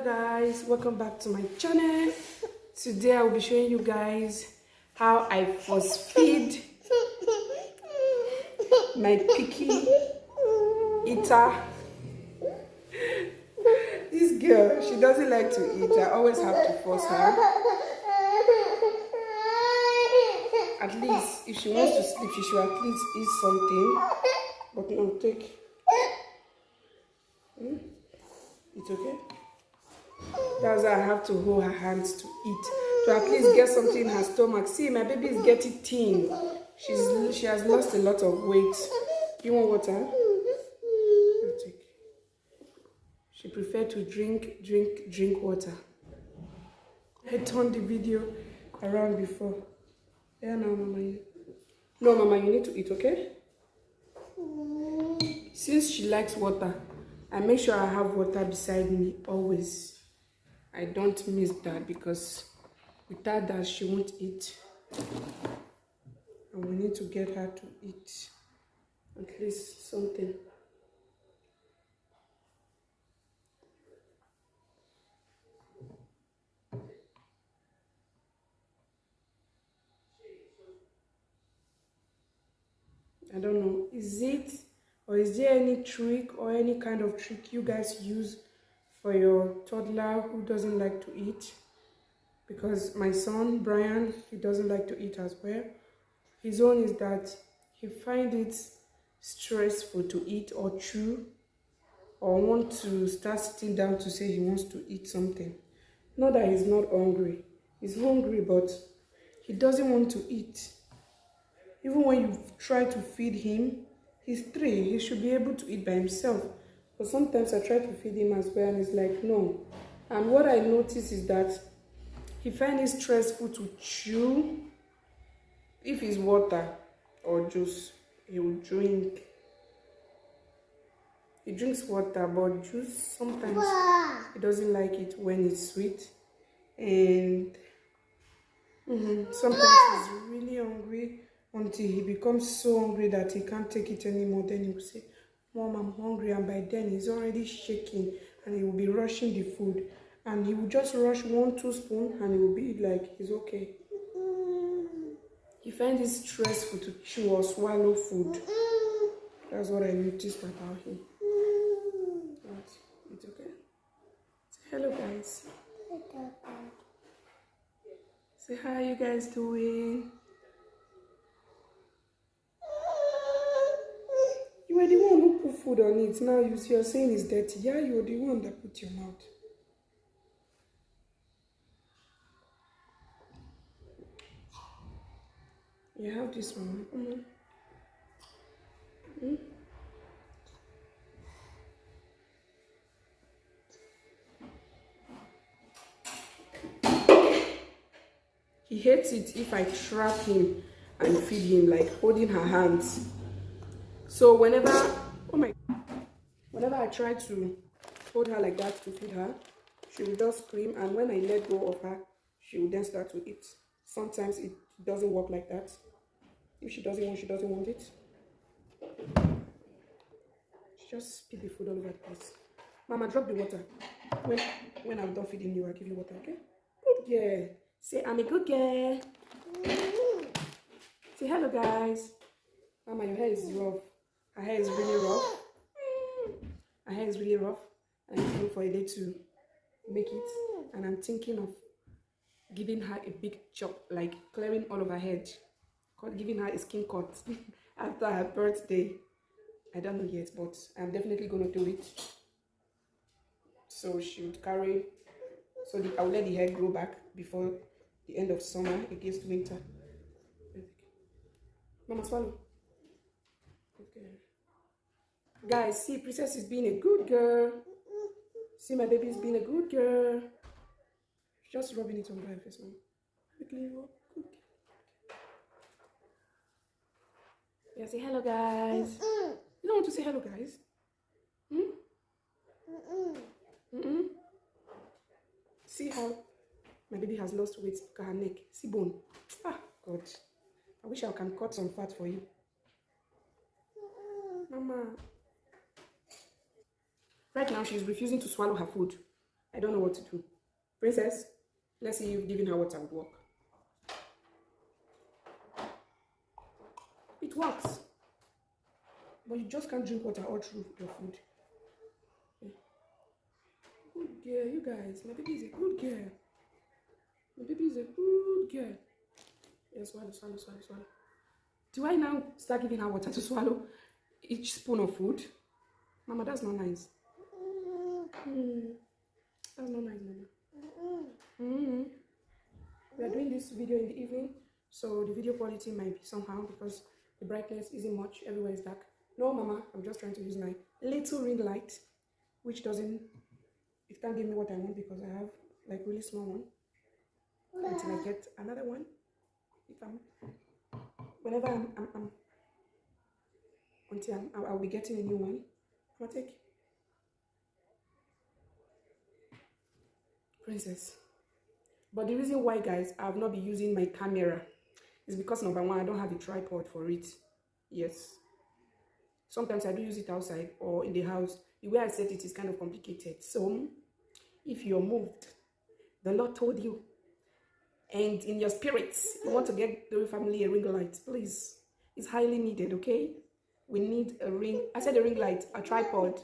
guys, welcome back to my channel. Today I will be showing you guys how I force feed my picky eater. This girl, she doesn't like to eat. I always have to force her. At least if she wants to sleep, she should at least eat something. But no, take. It's okay. That's why I have to hold her hands to eat, to at least get something in her stomach. See, my baby is getting thin. She has lost a lot of weight. You want water? I'll take. She prefer to drink water. I turned the video around before. Yeah, now, Mama. No, Mama, you need to eat, okay? Since she likes water, I make sure I have water beside me always. I don't miss that because without that she won't eat. And we need to get her to eat at least something. I don't know, is there any trick or any kind of trick you guys use for your toddler who doesn't like to eat? Because my son Brian, he doesn't like to eat as well. His own is that he finds it stressful to eat or chew or want to start sitting down to say he wants to eat something. Not that he's not hungry. He's hungry, but he doesn't want to eat. Even when you try to feed him, he's 3, he should be able to eat by himself. But sometimes I try to feed him as well and he's like, no. And what I notice is that he finds it stressful to chew. If it's water or juice, he will drink. He drinks water, but juice, sometimes he doesn't like it when it's sweet. And sometimes he's really hungry until he becomes so hungry that he can't take it anymore. Then he will say, Mom, I'm hungry. And by then he's already shaking and he will be rushing the food. And he will just rush 1-2 spoons and he will be like, he's okay. He finds it stressful to chew or swallow food. That's what I noticed about him. But it's okay. Say hello, guys. Say how are you guys doing? You were the one who put food on it. Now you're saying it's dirty. Yeah, you're the one that put your mouth. You have this one. He hates it if I trap him and feed him, like holding her hands. So whenever I try to hold her like that to feed her, she will just scream, and when I let go of her, she will then start to eat. Sometimes it doesn't work like that. If she doesn't want it. She just spit the food all over the place. Mama, drop the water. When I'm done feeding you, I'll give you water, okay? Good girl. Say, I'm a good girl. Say hello, guys. Mama, your hair is rough. Her hair is really rough. Her hair is really rough. And I'm looking for a day to make it. And I'm thinking of giving her a big chop, like clearing all of her head. Giving her a skin cut after her birthday. I don't know yet, but I'm definitely going to do it. So she would carry, I will let the hair grow back before the end of summer against winter. Mama, swallow. Okay. Guys, see, Princess is being a good girl. See, my baby is being a good girl. Just rubbing it on her face, Mama. Quickly rub. Good. Yeah, say hello, guys. You don't want to say hello, guys? See how my baby has lost weight. Look at her neck. See bone. Ah, God. I wish I can cut some fat for you. Mama. Right now, she's refusing to swallow her food. I don't know what to do. Princess, let's see if giving her water would work. It works. But you just can't drink water all through your food. Okay. Good girl, you guys. My baby is a good girl. My baby is a good girl. Yeah, swallow, swallow, swallow, swallow. Do I now start giving her water to swallow each spoon of food? Mama, that's not nice. That's not nice, Mama. We are doing this video in the evening, so the video quality might be somehow because the brightness isn't much. Everywhere is dark. No, Mama, I'm just trying to use my little ring light, which doesn't, it can't give me what I want because I have like really small one. Until I get another one. Whenever I'll be getting a new one. I'll take Princess. But the reason why, guys, I have not been using my camera is because number one, I don't have a tripod for it. Yes. Sometimes I do use it outside or in the house. The way I set it is kind of complicated. So, if you're moved, the Lord told you, and in your spirits, you want to get Glory Family a ring light, please. It's highly needed, okay? We need a ring. I said a ring light, a tripod.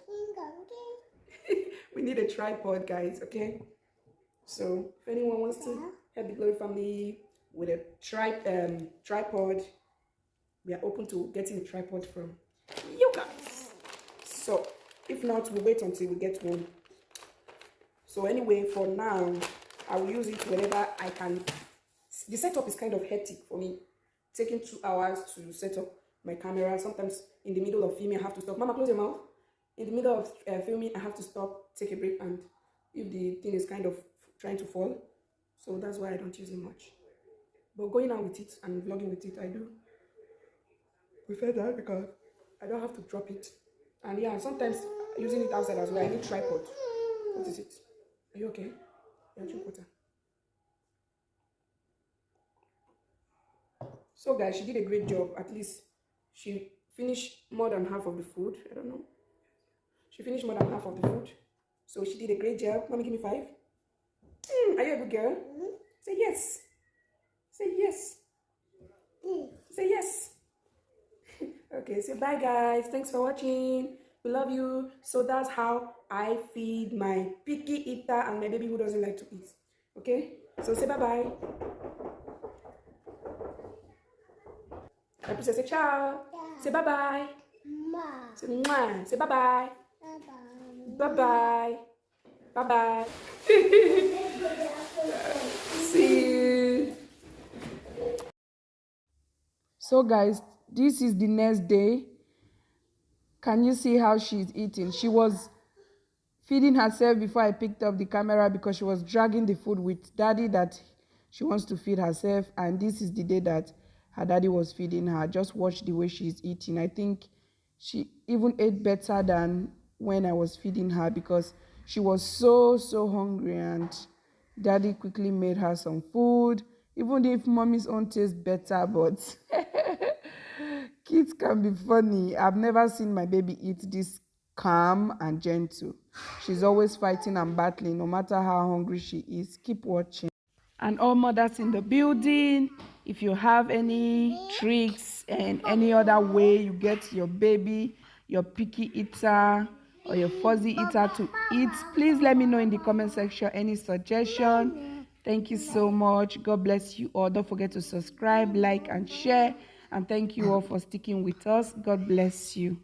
We need a tripod, guys, okay? So if anyone wants to help the Glory Family with a tripod, we are open to getting a tripod from you guys. So if not, we'll wait until we get one. So anyway, for now, I will use it whenever I can. The setup is kind of hectic for me. Taking 2 hours to set up my camera. Sometimes in the middle of filming, I have to stop. Mama, close your mouth. In the middle of filming, I have to stop, take a break, and if the thing is kind of trying to fall, so that's why I don't use it much. But going out with it and vlogging with it, I do prefer that because I don't have to drop it. And yeah, sometimes using it outside as well, I need tripod. What is it? Are you okay? Yeah, drink water. So guys, she did a great job. At least she finished more than half of the food. I don't know. She finished more than half of the food. So she did a great job. Mommy, give me 5. Are you a good girl? Say yes. Say yes. Say yes. Okay, so bye guys. Thanks for watching. We love you. So that's how I feed my picky eater and my baby who doesn't like to eat. Okay? So say bye-bye. La princesse, say ciao. Say bye-bye. Say mwah. Say bye-bye. Bye-bye. Bye-bye. See you. So guys, this is the next day. Can you see how she's eating? She was feeding herself before I picked up the camera because she was dragging the food with daddy that she wants to feed herself. And this is the day that her daddy was feeding her. Just watch the way she's eating. I think she even ate better than when I was feeding her because she was so hungry, and daddy quickly made her some food. Even if mommy's own tastes better, but kids can be funny. I've never seen my baby eat this calm and gentle. She's always fighting and battling no matter how hungry she is. Keep watching. And all mothers in the building, if you have any tricks and any other way you get your baby, your picky eater or your fuzzy eater to eat, please let me know in the comment section any suggestion. Thank you so much. God bless you all. Don't forget to subscribe, like, and share. And thank you all for sticking with us. God bless you.